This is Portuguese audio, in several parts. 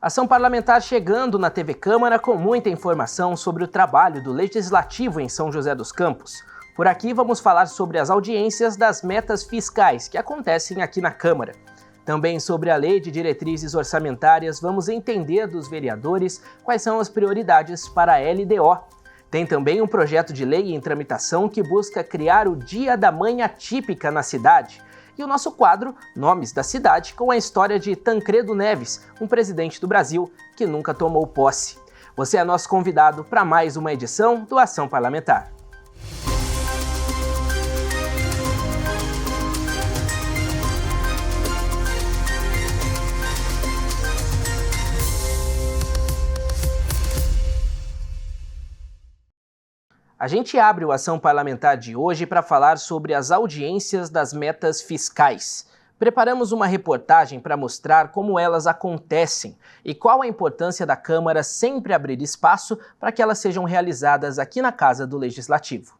Ação parlamentar chegando na TV Câmara com muita informação sobre o trabalho do Legislativo em São José dos Campos. Por aqui vamos falar sobre as audiências das metas fiscais que acontecem aqui na Câmara. Também sobre a Lei de Diretrizes Orçamentárias, vamos entender dos vereadores quais são as prioridades para a LDO. Tem também um projeto de lei em tramitação que busca criar o Dia da Mãe Atípica na cidade. E o nosso quadro Nomes da Cidade, com a história de Tancredo Neves, um presidente do Brasil que nunca tomou posse. Você é nosso convidado para mais uma edição do Ação Parlamentar. A gente abre o Ação Parlamentar de hoje para falar sobre as audiências das metas fiscais. Preparamos uma reportagem para mostrar como elas acontecem e qual a importância da Câmara sempre abrir espaço para que elas sejam realizadas aqui na Casa do Legislativo.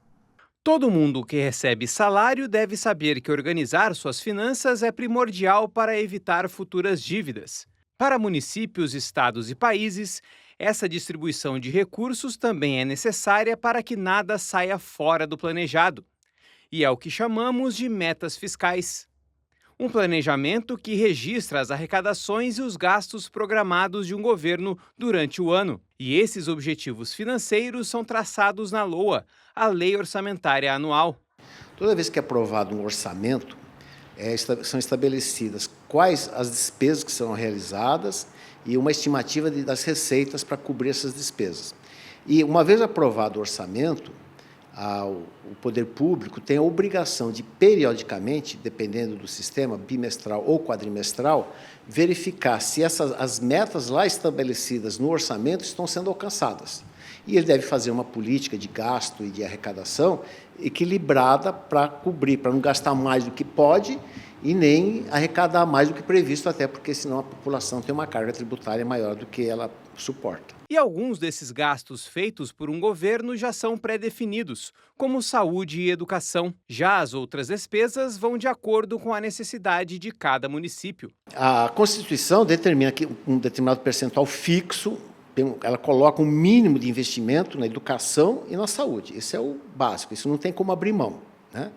Todo mundo que recebe salário deve saber que organizar suas finanças é primordial para evitar futuras dívidas. Para municípios, estados e países, essa distribuição de recursos também é necessária para que nada saia fora do planejado. E é o que chamamos de metas fiscais. Um planejamento que registra as arrecadações e os gastos programados de um governo durante o ano. E esses objetivos financeiros são traçados na LOA, a Lei Orçamentária Anual. Toda vez que é aprovado um orçamento, são estabelecidas quais as despesas que serão realizadas e uma estimativa das receitas para cobrir essas despesas. E, uma vez aprovado o orçamento, o poder público tem a obrigação de, periodicamente, dependendo do sistema, bimestral ou quadrimestral, verificar se as metas lá estabelecidas no orçamento estão sendo alcançadas. E ele deve fazer uma política de gasto e de arrecadação equilibrada para cobrir, para não gastar mais do que pode e nem arrecadar mais do que previsto, até porque senão a população tem uma carga tributária maior do que ela suporta. E alguns desses gastos feitos por um governo já são pré-definidos, como saúde e educação. Já as outras despesas vão de acordo com a necessidade de cada município. A Constituição determina que um determinado percentual fixo, ela coloca um mínimo de investimento na educação e na saúde. Esse é o básico, isso não tem como abrir mão, né?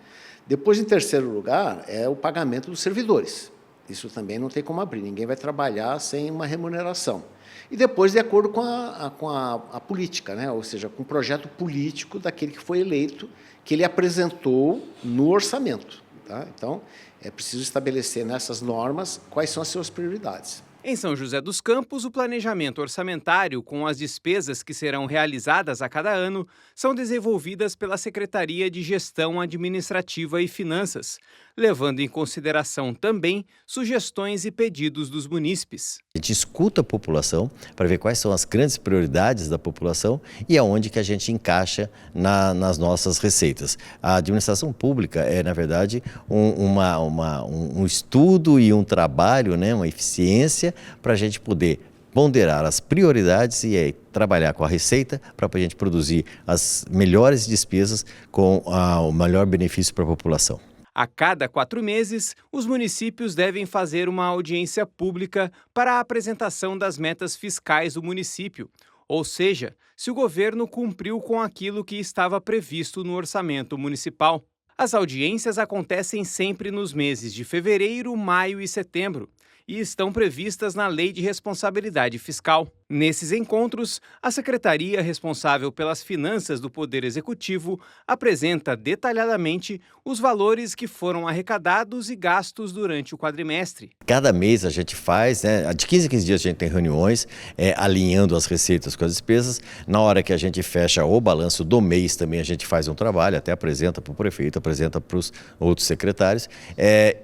Depois, em terceiro lugar, é o pagamento dos servidores. Isso também não tem como abrir, ninguém vai trabalhar sem uma remuneração. E depois, de acordo com a política, né? Ou seja, com o projeto político daquele que foi eleito, que ele apresentou no orçamento. Tá? Então, é preciso estabelecer nessas normas quais são as suas prioridades. Em São José dos Campos, o planejamento orçamentário com as despesas que serão realizadas a cada ano são desenvolvidas pela Secretaria de Gestão Administrativa e Finanças, levando em consideração também sugestões e pedidos dos munícipes. A gente escuta a população para ver quais são as grandes prioridades da população e aonde que a gente encaixa nas nossas receitas. A administração pública é, na verdade, um estudo e um trabalho, né, uma eficiência para a gente poder ponderar as prioridades e aí, trabalhar com a receita para a gente produzir as melhores despesas com o melhor benefício para a população. A cada 4 meses, os municípios devem fazer uma audiência pública para a apresentação das metas fiscais do município, ou seja, se o governo cumpriu com aquilo que estava previsto no orçamento municipal. As audiências acontecem sempre nos meses de fevereiro, maio e setembro e estão previstas na Lei de Responsabilidade Fiscal. Nesses encontros, a secretaria responsável pelas finanças do Poder Executivo apresenta detalhadamente os valores que foram arrecadados e gastos durante o quadrimestre. Cada mês a gente faz, né, de 15 em 15 dias a gente tem reuniões, alinhando as receitas com as despesas. Na hora que a gente fecha o balanço do mês também a gente faz um trabalho, até apresenta para o prefeito, apresenta para os outros secretários,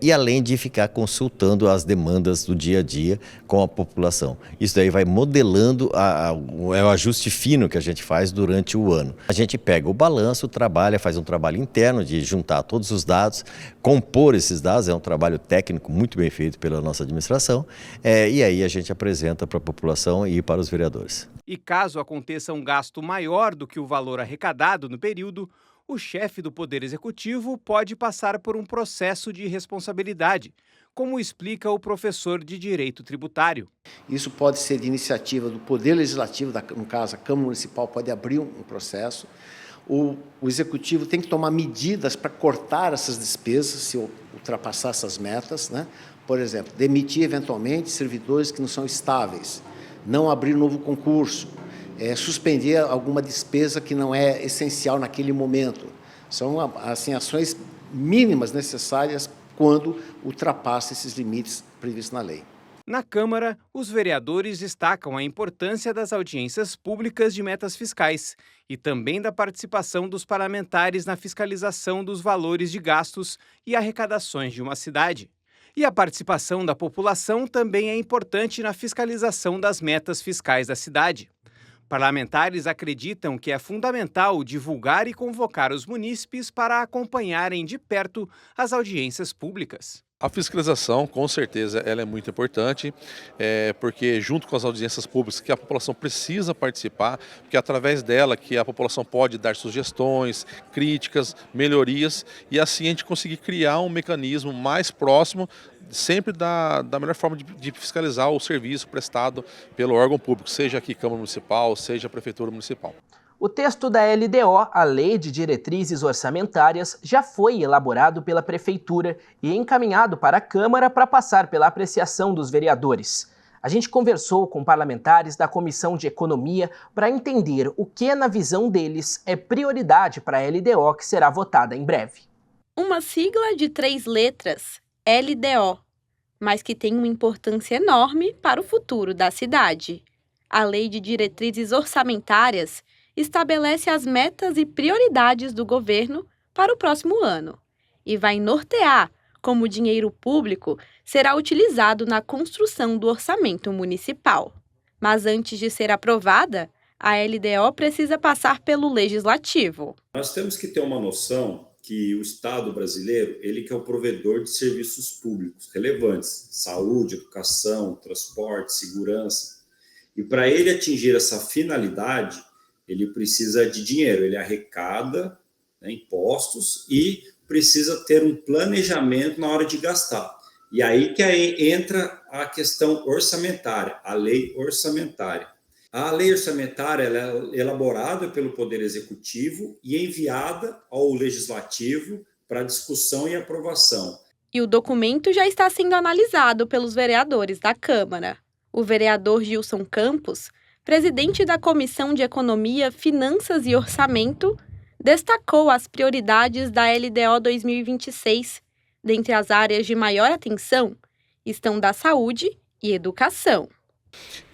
e além de ficar consultando as demandas do dia a dia com a população. Isso daí vai modelando o ajuste fino que a gente faz durante o ano. A gente pega o balanço, trabalha, faz um trabalho interno de juntar todos os dados, compor esses dados, é um trabalho técnico muito bem feito pela nossa administração, e aí a gente apresenta para a população e para os vereadores. E caso aconteça um gasto maior do que o valor arrecadado no período, o chefe do Poder Executivo pode passar por um processo de responsabilidade, como explica o professor de Direito Tributário. Isso pode ser de iniciativa do Poder Legislativo, no caso, a Câmara Municipal pode abrir um processo. O Executivo tem que tomar medidas para cortar essas despesas, se ultrapassar essas metas, né? Por exemplo, demitir eventualmente servidores que não são estáveis, não abrir novo concurso, suspender alguma despesa que não é essencial naquele momento. São assim, ações mínimas necessárias quando ultrapassa esses limites previstos na lei. Na Câmara, os vereadores destacam a importância das audiências públicas de metas fiscais e também da participação dos parlamentares na fiscalização dos valores de gastos e arrecadações de uma cidade. E a participação da população também é importante na fiscalização das metas fiscais da cidade. Parlamentares acreditam que é fundamental divulgar e convocar os munícipes para acompanharem de perto as audiências públicas. A fiscalização, com certeza, ela é muito importante, porque junto com as audiências públicas que a população precisa participar, porque é através dela que a população pode dar sugestões, críticas, melhorias, e assim a gente conseguir criar um mecanismo mais próximo, sempre da melhor forma de fiscalizar o serviço prestado pelo órgão público, seja aqui Câmara Municipal, seja a Prefeitura Municipal. O texto da LDO, a Lei de Diretrizes Orçamentárias, já foi elaborado pela Prefeitura e encaminhado para a Câmara para passar pela apreciação dos vereadores. A gente conversou com parlamentares da Comissão de Economia para entender o que, na visão deles, é prioridade para a LDO que será votada em breve. Uma sigla de 3 letras, LDO, mas que tem uma importância enorme para o futuro da cidade. A Lei de Diretrizes Orçamentárias estabelece as metas e prioridades do governo para o próximo ano e vai nortear como o dinheiro público será utilizado na construção do orçamento municipal. Mas antes de ser aprovada, a LDO precisa passar pelo Legislativo. Nós temos que ter uma noção que o Estado brasileiro, ele que é o provedor de serviços públicos relevantes, saúde, educação, transporte, segurança. E para ele atingir essa finalidade, ele precisa de dinheiro, ele arrecada, né, impostos e precisa ter um planejamento na hora de gastar. E aí que entra a questão orçamentária, a lei orçamentária. A lei orçamentária ela é elaborada pelo Poder Executivo e enviada ao Legislativo para discussão e aprovação. E o documento já está sendo analisado pelos vereadores da Câmara. O vereador Gilson Campos, presidente da Comissão de Economia, Finanças e Orçamento, destacou as prioridades da LDO 2026. Dentre as áreas de maior atenção estão da saúde e educação.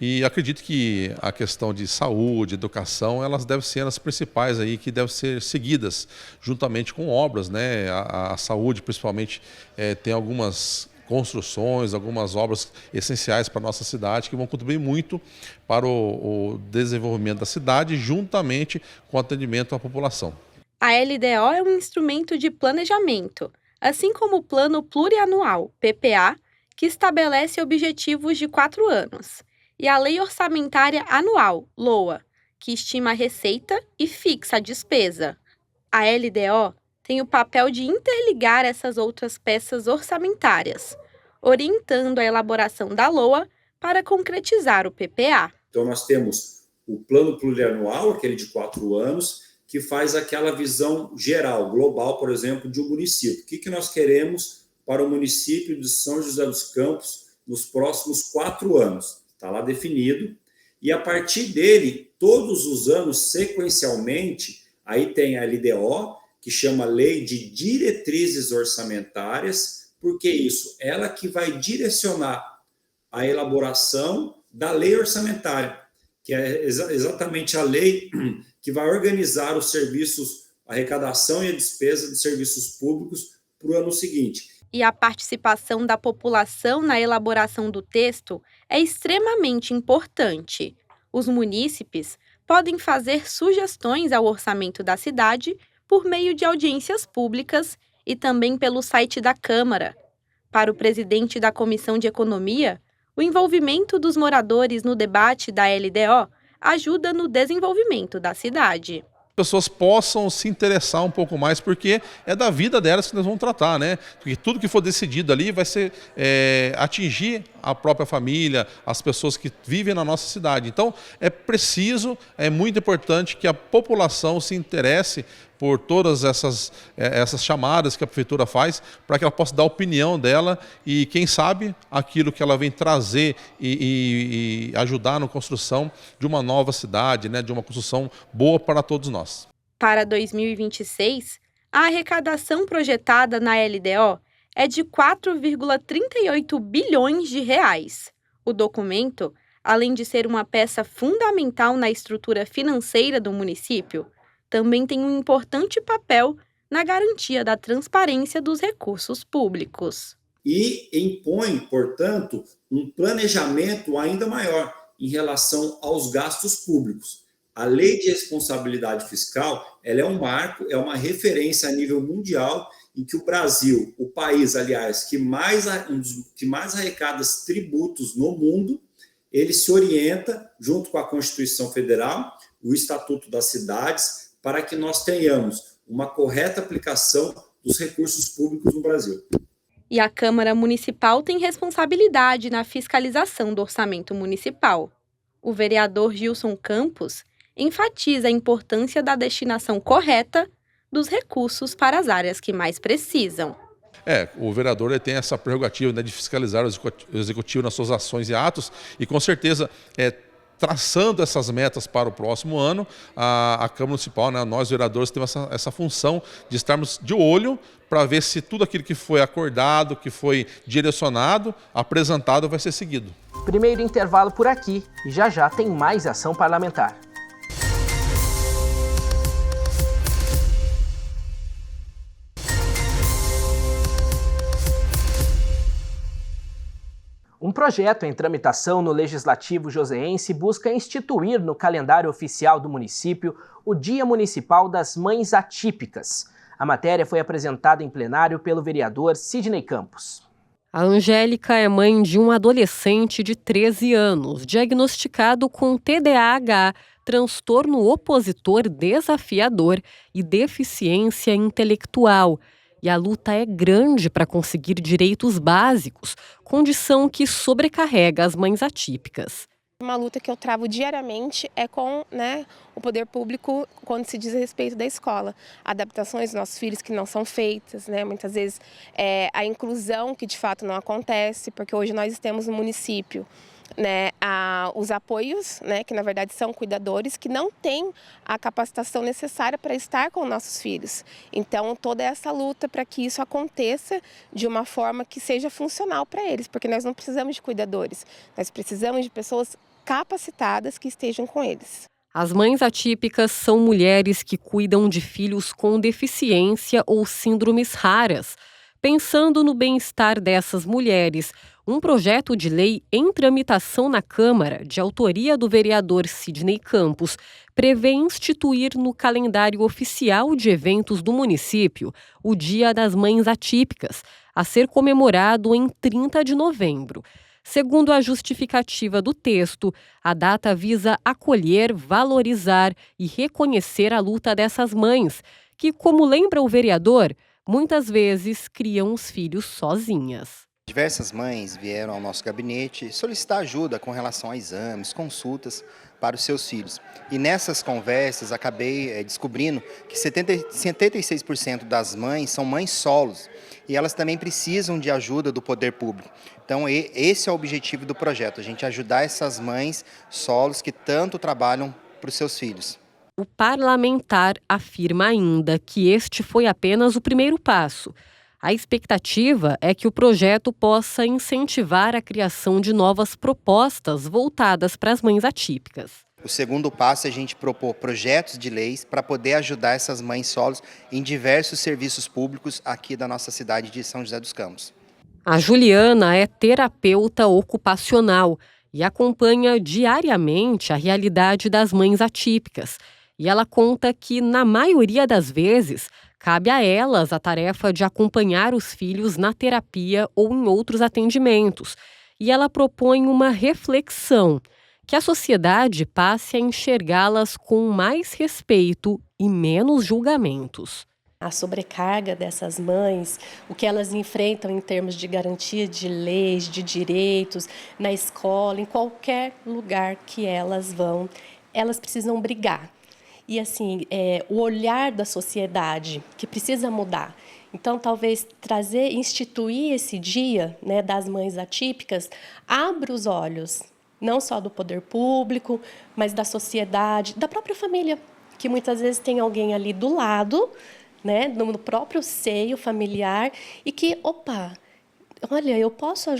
E acredito que a questão de saúde, educação, elas devem ser as principais aí que devem ser seguidas juntamente com obras, né? A saúde, principalmente, tem algumas construções, algumas obras essenciais para a nossa cidade que vão contribuir muito para o desenvolvimento da cidade juntamente com o atendimento à população. A LDO é um instrumento de planejamento, assim como o Plano Plurianual, PPA, que estabelece objetivos de 4 anos, e a Lei Orçamentária Anual, LOA, que estima a receita e fixa a despesa. A LDO tem o papel de interligar essas outras peças orçamentárias, orientando a elaboração da LOA para concretizar o PPA. Então, nós temos o plano plurianual, aquele de 4 anos, que faz aquela visão geral, global, por exemplo, de um município. O que nós queremos para o município de São José dos Campos nos próximos 4 anos? Está lá definido. E a partir dele, todos os anos, sequencialmente, aí tem a LDO, que chama Lei de Diretrizes Orçamentárias. Por que isso? Ela que vai direcionar a elaboração da lei orçamentária, que é exatamente a lei que vai organizar os serviços, a arrecadação e a despesa de serviços públicos para o ano seguinte. E a participação da população na elaboração do texto é extremamente importante. Os munícipes podem fazer sugestões ao orçamento da cidade por meio de audiências públicas e também pelo site da Câmara. Para o presidente da Comissão de Economia, o envolvimento dos moradores no debate da LDO ajuda no desenvolvimento da cidade. pessoas possam se interessar um pouco mais, porque é da vida delas que nós vamos tratar, né? Porque tudo que for decidido ali vai ser atingir a própria família, as pessoas que vivem na nossa cidade. Então, é muito importante que a população se interesse por todas essas chamadas que a prefeitura faz, para que ela possa dar a opinião dela e, quem sabe, aquilo que ela vem trazer e ajudar na construção de uma nova cidade, né, de uma construção boa para todos nós. Para 2026, a arrecadação projetada na LDO é de 4,38 bilhões de reais. O documento, além de ser uma peça fundamental na estrutura financeira do município, também tem um importante papel na garantia da transparência dos recursos públicos. E impõe, portanto, um planejamento ainda maior em relação aos gastos públicos. A Lei de Responsabilidade Fiscal, ela é um marco, é uma referência a nível mundial em que o Brasil, o país, aliás, que mais arrecada tributos no mundo, ele se orienta, junto com a Constituição Federal, o Estatuto das Cidades, para que nós tenhamos uma correta aplicação dos recursos públicos no Brasil. E a Câmara Municipal tem responsabilidade na fiscalização do orçamento municipal. O vereador Gilson Campos enfatiza a importância da destinação correta dos recursos para as áreas que mais precisam. O vereador ele tem essa prerrogativa, né, de fiscalizar o executivo nas suas ações e atos, e com certeza traçando essas metas para o próximo ano, a Câmara Municipal, né, nós vereadores temos essa função de estarmos de olho para ver se tudo aquilo que foi acordado, que foi direcionado, apresentado, vai ser seguido. Primeiro intervalo por aqui e já tem mais ação parlamentar. Um projeto em tramitação no Legislativo joseense busca instituir no calendário oficial do município o Dia Municipal das Mães Atípicas. A matéria foi apresentada em plenário pelo vereador Sidney Campos. A Angélica é mãe de um adolescente de 13 anos, diagnosticado com TDAH, transtorno opositor desafiador e deficiência intelectual. E a luta é grande para conseguir direitos básicos, condição que sobrecarrega as mães atípicas. Uma luta que eu travo diariamente é com o poder público quando se diz a respeito da escola. Adaptações dos nossos filhos que não são feitas, muitas vezes a inclusão que de fato não acontece, porque hoje nós temos no município os apoios, que na verdade são cuidadores, que não têm a capacitação necessária para estar com nossos filhos. Então, toda essa luta para que isso aconteça de uma forma que seja funcional para eles, porque nós não precisamos de cuidadores, nós precisamos de pessoas capacitadas que estejam com eles. As mães atípicas são mulheres que cuidam de filhos com deficiência ou síndromes raras. Pensando no bem-estar dessas mulheres, um projeto de lei em tramitação na Câmara, de autoria do vereador Sidney Campos, prevê instituir no calendário oficial de eventos do município o Dia das Mães Atípicas, a ser comemorado em 30 de novembro. Segundo a justificativa do texto, a data visa acolher, valorizar e reconhecer a luta dessas mães, que, como lembra o vereador, muitas vezes criam os filhos sozinhas. Diversas mães vieram ao nosso gabinete solicitar ajuda com relação a exames, consultas para os seus filhos. E nessas conversas acabei descobrindo que 76% das mães são mães solos e elas também precisam de ajuda do poder público. Então esse é o objetivo do projeto, a gente ajudar essas mães solos que tanto trabalham para os seus filhos. O parlamentar afirma ainda que este foi apenas o primeiro passo. A expectativa é que o projeto possa incentivar a criação de novas propostas voltadas para as mães atípicas. O segundo passo é a gente propor projetos de leis para poder ajudar essas mães solos em diversos serviços públicos aqui da nossa cidade de São José dos Campos. A Juliana é terapeuta ocupacional e acompanha diariamente a realidade das mães atípicas. E ela conta que, na maioria das vezes, cabe a elas a tarefa de acompanhar os filhos na terapia ou em outros atendimentos. E ela propõe uma reflexão, que a sociedade passe a enxergá-las com mais respeito e menos julgamentos. A sobrecarga dessas mães, o que elas enfrentam em termos de garantia de leis, de direitos, na escola, em qualquer lugar que elas vão, elas precisam brigar. E assim, o olhar da sociedade que precisa mudar. Então, talvez instituir esse dia, né, das mães atípicas, abra os olhos, não só do poder público, mas da sociedade, da própria família, que muitas vezes tem alguém ali do lado, né, no próprio seio familiar, e que, olha, eu posso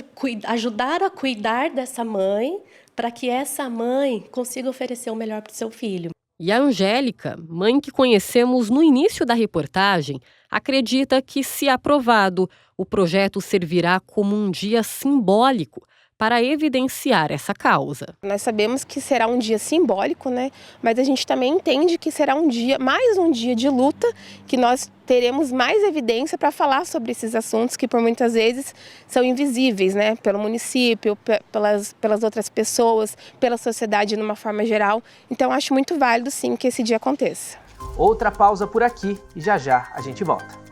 ajudar a cuidar dessa mãe para que essa mãe consiga oferecer o melhor para o seu filho. E a Angélica, mãe que conhecemos no início da reportagem, acredita que, se aprovado, o projeto servirá como um dia simbólico para evidenciar essa causa. Nós sabemos que será um dia simbólico, né? Mas a gente também entende que será mais um dia de luta, que nós teremos mais evidência para falar sobre esses assuntos que por muitas vezes são invisíveis, né? Pelo município, pelas outras pessoas, pela sociedade de uma forma geral. Então acho muito válido sim que esse dia aconteça. Outra pausa por aqui e já a gente volta.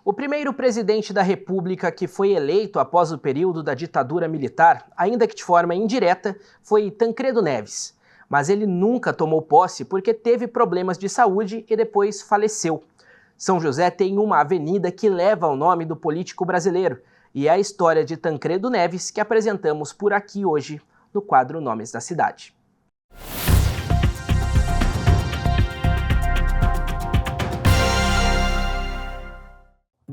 O primeiro presidente da República que foi eleito após o período da ditadura militar, ainda que de forma indireta, foi Tancredo Neves. Mas ele nunca tomou posse porque teve problemas de saúde e depois faleceu. São José tem uma avenida que leva o nome do político brasileiro, e é a história de Tancredo Neves que apresentamos por aqui hoje no quadro Nomes da Cidade.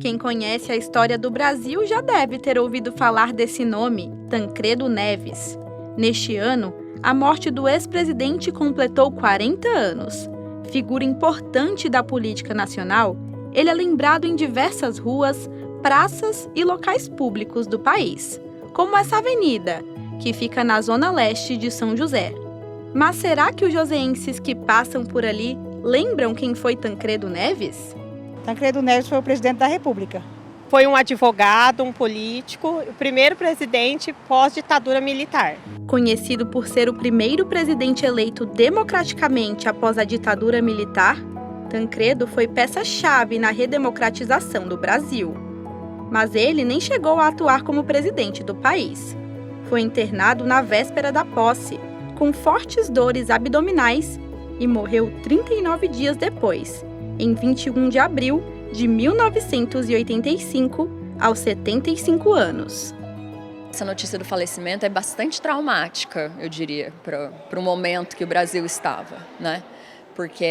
Quem conhece a história do Brasil já deve ter ouvido falar desse nome, Tancredo Neves. Neste ano, a morte do ex-presidente completou 40 anos. Figura importante da política nacional, ele é lembrado em diversas ruas, praças e locais públicos do país, como essa avenida, que fica na zona leste de São José. Mas será que os joseenses que passam por ali lembram quem foi Tancredo Neves? Tancredo Neves foi o presidente da República. Foi um advogado, um político, o primeiro presidente pós-ditadura militar. Conhecido por ser o primeiro presidente eleito democraticamente após a ditadura militar, Tancredo foi peça-chave na redemocratização do Brasil. Mas ele nem chegou a atuar como presidente do país. Foi internado na véspera da posse, com fortes dores abdominais, e morreu 39 dias depois, em 21 de abril de 1985, aos 75 anos. Essa notícia do falecimento é bastante traumática, eu diria, para o momento que o Brasil estava, né? Porque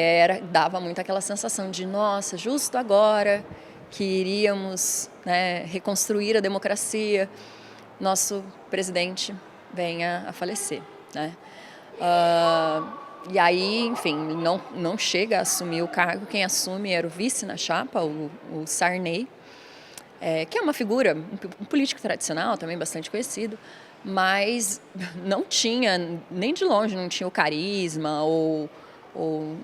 dava muito aquela sensação de, nossa, justo agora que iríamos, né, reconstruir a democracia, nosso presidente venha a falecer, né? E aí, enfim, não chega a assumir o cargo. Quem assume era o vice na chapa, o Sarney, que é uma figura, um político tradicional, também bastante conhecido, mas não tinha, nem de longe, não tinha o carisma ou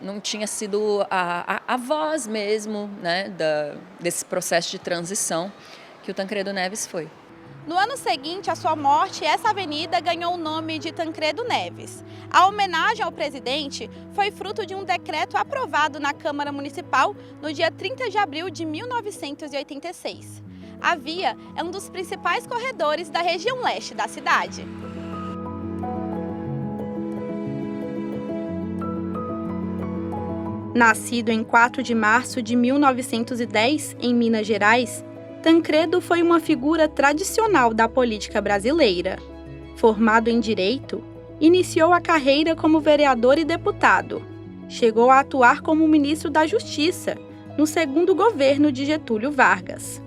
não tinha sido a voz mesmo, né, desse processo de transição que o Tancredo Neves foi. No ano seguinte à sua morte, essa avenida ganhou o nome de Tancredo Neves. A homenagem ao presidente foi fruto de um decreto aprovado na Câmara Municipal no dia 30 de abril de 1986. A via é um dos principais corredores da região leste da cidade. Nascido em 4 de março de 1910, em Minas Gerais, Tancredo foi uma figura tradicional da política brasileira. Formado em Direito, iniciou a carreira como vereador e deputado. Chegou a atuar como ministro da Justiça, no segundo governo de Getúlio Vargas.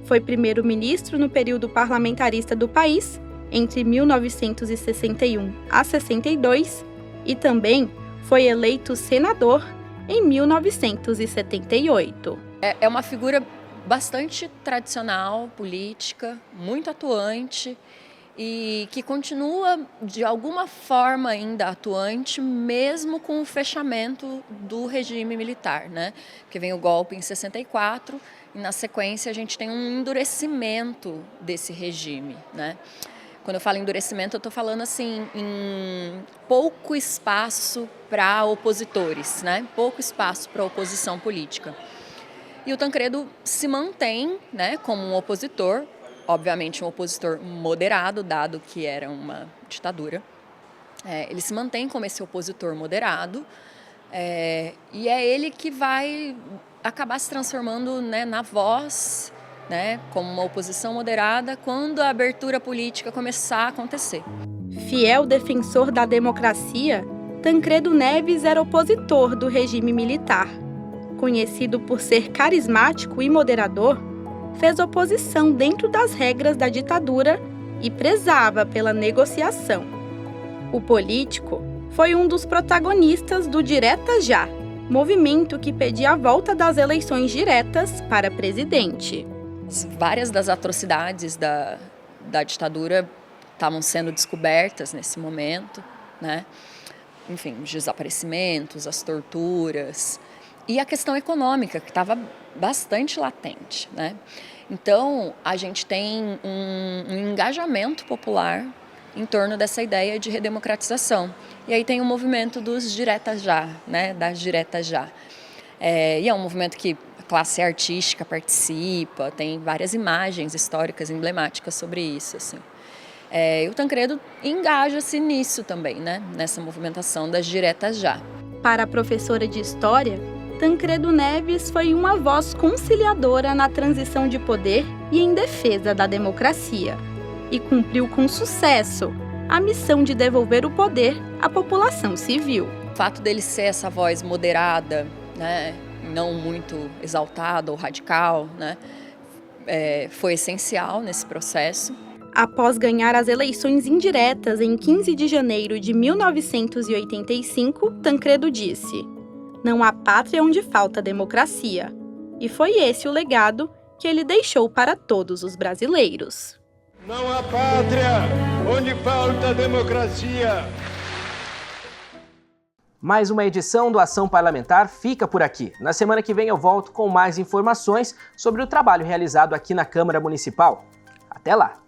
Foi primeiro-ministro no período parlamentarista do país, entre 1961 a 62, e também foi eleito senador em 1978. É uma figura bastante tradicional, política, muito atuante e que continua de alguma forma ainda atuante, mesmo com o fechamento do regime militar, né? Porque vem o golpe em 64 e na sequência a gente tem um endurecimento desse regime, né? Quando eu falo endurecimento, eu estou falando assim em pouco espaço para opositores, né? Pouco espaço para oposição política. E o Tancredo se mantém, né, como um opositor, obviamente um opositor moderado, dado que era uma ditadura. Ele se mantém como esse opositor moderado, e é ele que vai acabar se transformando, né, na voz, né, como uma oposição moderada quando a abertura política começar a acontecer. Fiel defensor da democracia, Tancredo Neves era opositor do regime militar. Conhecido por ser carismático e moderador, fez oposição dentro das regras da ditadura e prezava pela negociação. O político foi um dos protagonistas do Direta Já, movimento que pedia a volta das eleições diretas para presidente. Várias das atrocidades da ditadura estavam sendo descobertas nesse momento, né? Enfim, os desaparecimentos, as torturas e a questão econômica, que estava bastante latente, né? Então, a gente tem um engajamento popular em torno dessa ideia de redemocratização. E aí tem o movimento dos Direta Já, né? Das Direta Já. E é um movimento que a classe artística participa, tem várias imagens históricas emblemáticas sobre isso, assim. E o Tancredo engaja-se nisso também, né? Nessa movimentação das Direta Já. Para a professora de História, Tancredo Neves foi uma voz conciliadora na transição de poder e em defesa da democracia, e cumpriu com sucesso a missão de devolver o poder à população civil. O fato dele ser essa voz moderada, né, não muito exaltada ou radical, né, foi essencial nesse processo. Após ganhar as eleições indiretas em 15 de janeiro de 1985, Tancredo disse: "Não há pátria onde falta democracia." E foi esse o legado que ele deixou para todos os brasileiros. Não há pátria onde falta democracia. Mais uma edição do Ação Parlamentar fica por aqui. Na semana que vem eu volto com mais informações sobre o trabalho realizado aqui na Câmara Municipal. Até lá!